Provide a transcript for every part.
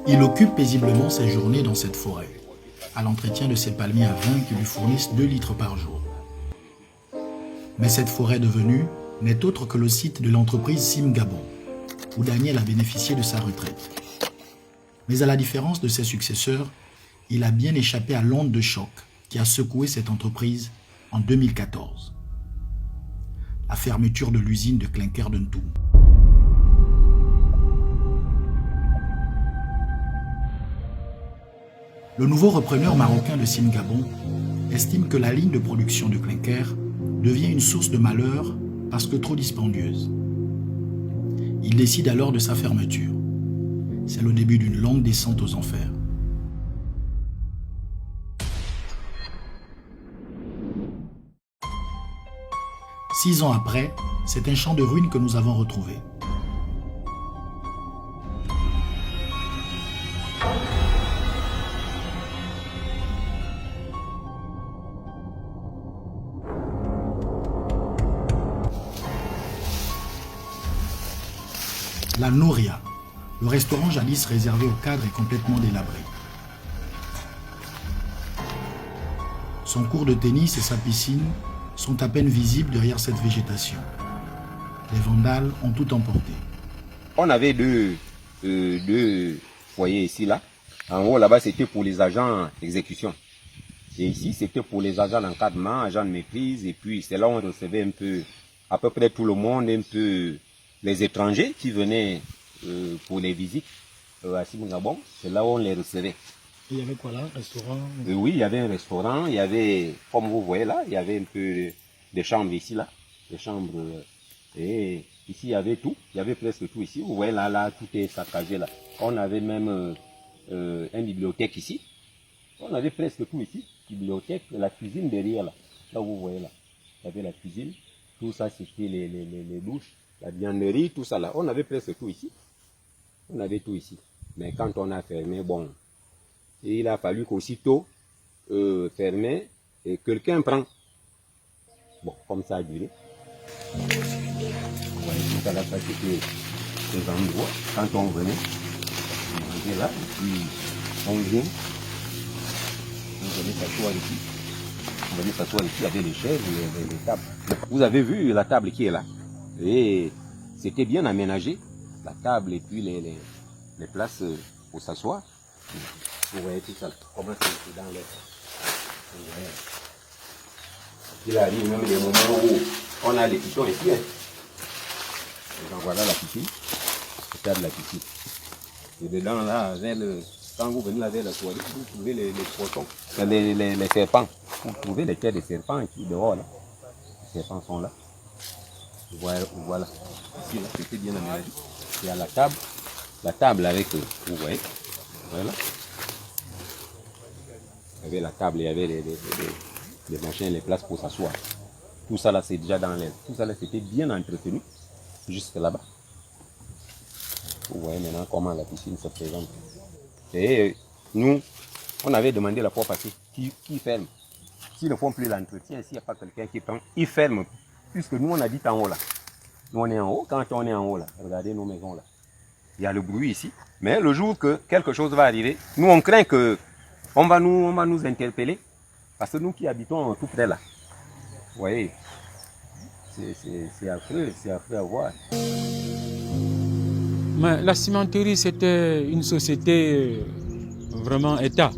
Il occupe paisiblement ses journées dans cette forêt, à l'entretien de ses palmiers à vin qui lui fournissent 2 litres par jour. Mais cette forêt devenue n'est autre que le site de l'entreprise Sim Gabon, où Daniel a bénéficié de sa retraite. Mais à la différence de ses successeurs, il a bien échappé à l'onde de choc qui a secoué cette entreprise en 2014. La fermeture de l'usine de clinker de Ntoum. Le nouveau repreneur marocain de Sim Gabon estime que la ligne de production de clinker devient une source de malheur parce que trop dispendieuse. Il décide alors de sa fermeture. C'est le début d'une longue descente aux enfers. Six ans après, c'est un champ de ruines que nous avons retrouvé. La Nouria, le restaurant jadis réservé aux cadres, est complètement délabré. Son court de tennis et sa piscine sont à peine visibles derrière cette végétation. Les vandales ont tout emporté. On avait deux foyers ici, là. En haut, là-bas, c'était pour les agents d'exécution. Et ici, c'était pour les agents d'encadrement, agents de maîtrise. Et puis, c'est là où on recevait un peu, à peu près tout le monde, un peu les étrangers qui venaient pour les visites à Simon-Gabon. C'est là où on les recevait. Et il y avait quoi là? Restaurant? Oui, il y avait un restaurant. Il y avait, comme vous voyez là, il y avait un peu des chambres ici, là. Des chambres. Et ici, il y avait tout. Il y avait presque tout ici. Vous voyez là, tout est saccagé là. On avait même une bibliothèque ici. On avait presque tout ici. Bibliothèque, la cuisine derrière là. Là où vous voyez là. Il y avait la cuisine. Tout ça, c'était les douches, la vianderie, tout ça là. On avait presque tout ici. On avait tout ici. Mais quand on a fermé, bon, il a fallu qu'aussitôt fermer et quelqu'un prend. Bon, comme ça a duré. Vous voyez tout ça là, ça c'était ces endroits. Quand on venait, on mangeait là, et puis on vient. On venait s'asseoir ici. On venait s'asseoir ici, il y avait les chaises, les tables. Vous avez vu la table qui est là. Et c'était bien aménagé, la table et puis les places pour s'asseoir. Vous voyez tout ça, comment c'est dans l'air. Il arrive même des moments où on a les pitons ici. Hein. Et donc voilà la piscine, le tas de la piscine. Et dedans là, quand vous venez là vers la soirée, vous trouvez les poissons, les serpents. Vous trouvez les têtes des serpents qui dehors là. Les serpents sont là. Voilà. Ici là, c'était bien aménagé. Il y a la table avec, vous voyez, voilà. Il y avait la table, il y avait les machins, les places pour s'asseoir. Tout ça là, c'est déjà dans l'air. Tout ça là, c'était bien entretenu, juste là-bas. Vous voyez maintenant comment la piscine se présente. Et nous, on avait demandé la fois passée, qui ferme. S'ils ne font plus l'entretien, s'il n'y a pas quelqu'un qui prend, ils ferment. Puisque nous, on habite en haut là. Nous, on est en haut. Quand on est en haut là, regardez nos maisons là. Il y a le bruit ici. Mais le jour que quelque chose va arriver, nous, on craint que on va nous interpeller. Parce que nous qui habitons tout près là. Vous voyez, c'est affreux à voir. Mais la cimenterie, c'était une société vraiment État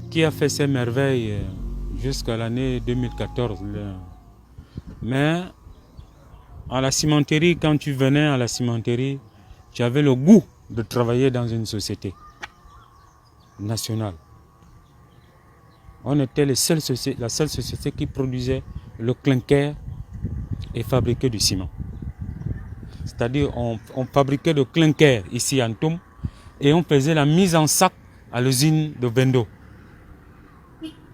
qui a fait ses merveilles jusqu'à l'année 2014. Mais à la cimenterie, quand tu venais à la cimenterie, tu avais le goût de travailler dans une société nationale. On était la seule société qui produisait le clinker et fabriquait du ciment. C'est-à-dire on fabriquait le clinker ici à Ntoum et on faisait la mise en sac à l'usine de Vendo.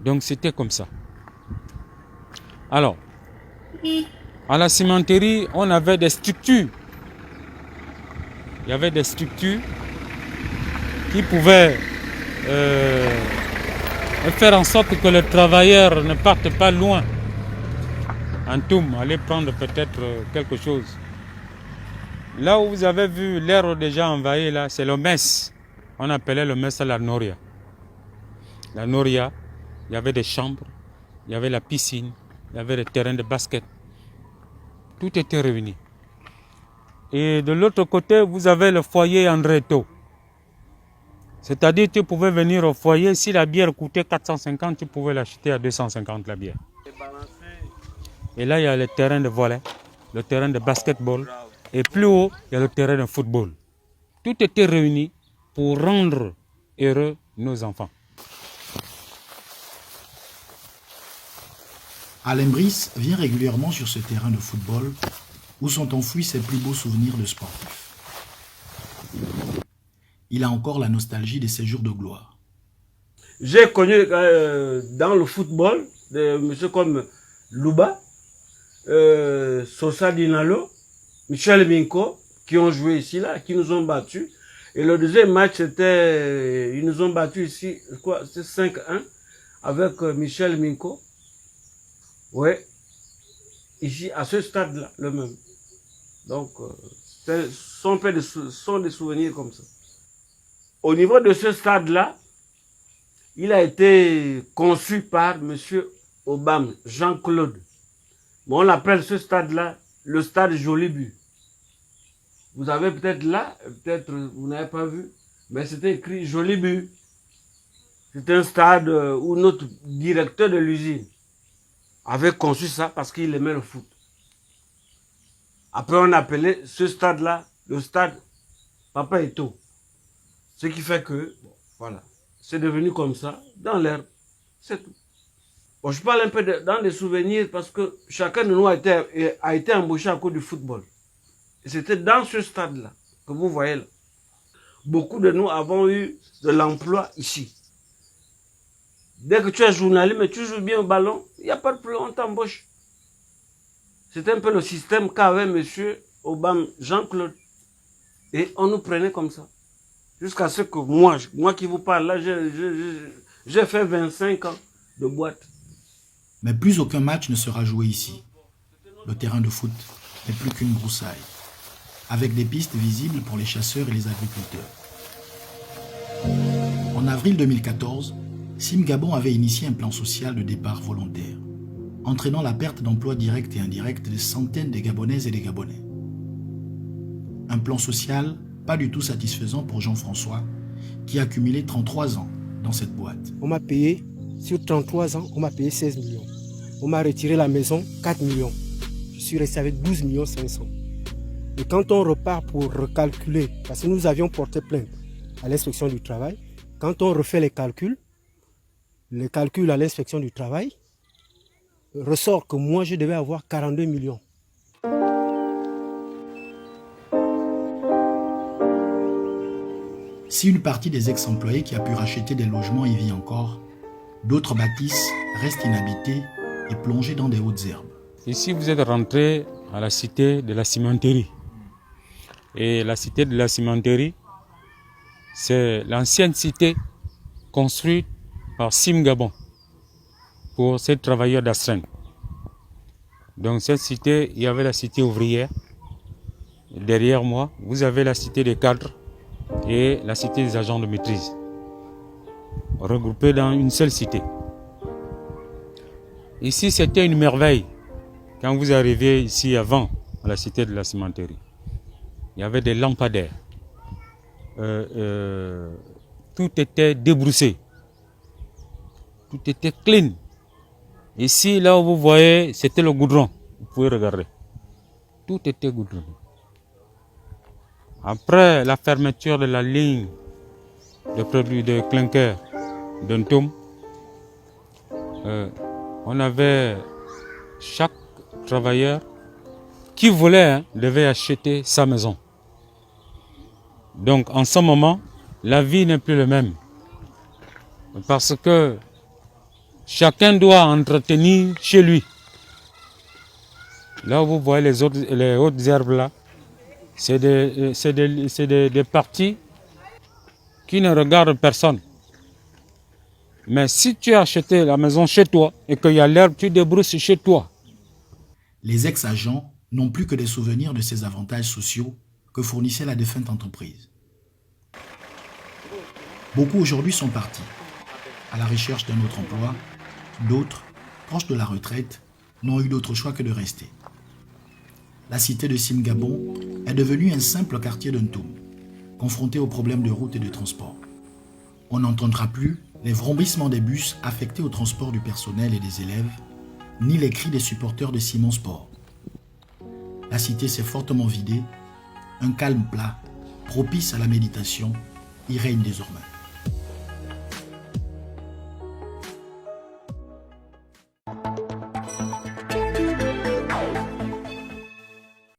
Donc c'était comme ça. Alors, à la cimenterie, on avait des structures. Il y avait des structures qui pouvaient faire en sorte que les travailleurs ne partent pas loin. En Ntoum, aller prendre peut-être quelque chose. Là où vous avez vu l'air déjà envahi, là, c'est le mess. On appelait le mess la Noria. La Noria, il y avait des chambres, il y avait la piscine, il y avait des terrains de basket. Tout était réuni. Et de l'autre côté, vous avez le foyer Andreto. C'est-à-dire que tu pouvais venir au foyer, si la bière coûtait 450, tu pouvais l'acheter à 250 la bière. Et là, il y a le terrain de volley, le terrain de basketball, et plus haut, il y a le terrain de football. Tout était réuni pour rendre heureux nos enfants. Alain Brice vient régulièrement sur ce terrain de football où sont enfouis ses plus beaux souvenirs de sportif. Il a encore la nostalgie des séjours de gloire. J'ai connu dans le football des monsieur comme Louba, Sosa Dinalo, Michel Minko, qui ont joué ici, là, qui nous ont battus. Et le deuxième match, c'était, ils nous ont battus ici, quoi, c'est 5-1, avec Michel Minko. Ouais, ici, à ce stade-là, le même. Donc, sont des souvenirs comme ça. Au niveau de ce stade-là, il a été conçu par M. Obama, Jean-Claude. Bon, on appelle ce stade-là le stade Jolibu. Vous avez peut-être là, peut-être vous n'avez pas vu, mais c'était écrit Jolibu. C'est un stade où notre directeur de l'usine avait conçu ça parce qu'il aimait le foot. Après, on appelait ce stade-là le stade Papa Eto. Ce qui fait que, bon, voilà, c'est devenu comme ça, dans l'air, c'est tout. Bon, je parle un peu dans des souvenirs parce que chacun de nous a été embauché à cause du football. Et c'était dans ce stade-là que vous voyez là. Beaucoup de nous avons eu de l'emploi ici. Dès que tu es journaliste, mais tu joues bien au ballon, il n'y a pas de problème, on t'embauche. C'était un peu le système qu'avait M. Obama, Jean-Claude. Et on nous prenait comme ça. Jusqu'à ce que moi qui vous parle là, j'ai fait 25 ans de boîte. Mais plus aucun match ne sera joué ici. Le terrain de foot n'est plus qu'une broussaille, avec des pistes visibles pour les chasseurs et les agriculteurs. En avril 2014, Sim Gabon avait initié un plan social de départ volontaire, entraînant la perte d'emplois directs et indirects de centaines de Gabonaises et de Gabonais. Un plan social pas du tout satisfaisant pour Jean-François, qui a cumulé 33 ans dans cette boîte. On m'a payé, sur 33 ans, on m'a payé 16 millions. On m'a retiré la maison, 4 millions. Je suis resté avec 12 millions 500. Et quand on repart pour recalculer, parce que nous avions porté plainte à l'inspection du travail, quand on refait les calculs à l'inspection du travail, ressort que moi je devais avoir 42 millions. Si une partie des ex-employés qui a pu racheter des logements y vit encore, d'autres bâtisses restent inhabitées et plongées dans des hautes herbes. Ici, vous êtes rentré à la cité de la cimenterie. Et la cité de la cimenterie, c'est l'ancienne cité construite par Sim Gabon pour ces travailleurs d'astreinte. Donc cette cité, il y avait la cité ouvrière. Derrière moi, vous avez la cité des cadres et la cité des agents de maîtrise, regroupés dans une seule cité. Ici, c'était une merveille. Quand vous arriviez ici avant, à la cité de la cimenterie, il y avait des lampadaires. Tout était débroussé. Tout était clean. Ici, là où vous voyez, c'était le goudron. Vous pouvez regarder. Tout était goudron. Après la fermeture de la ligne de produits de clinker d'un tome, on avait chaque travailleur qui voulait devait acheter sa maison. Donc en ce moment, la vie n'est plus la même. Parce que chacun doit entretenir chez lui. Là où vous voyez les hautes herbes là, c'est des parties qui ne regardent personne. Mais si tu as acheté la maison chez toi et qu'il y a l'herbe, tu débrousses chez toi. Les ex-agents n'ont plus que des souvenirs de ces avantages sociaux que fournissait la défunte entreprise. Beaucoup aujourd'hui sont partis, à la recherche d'un autre emploi. D'autres, proches de la retraite, n'ont eu d'autre choix que de rester. La cité de Simgabon est devenue un simple quartier d'Untum, confronté aux problèmes de route et de transport. On n'entendra plus les vrombissements des bus affectés au transport du personnel et des élèves, ni les cris des supporters de Simon Sport. La cité s'est fortement vidée, un calme plat, propice à la méditation, y règne désormais.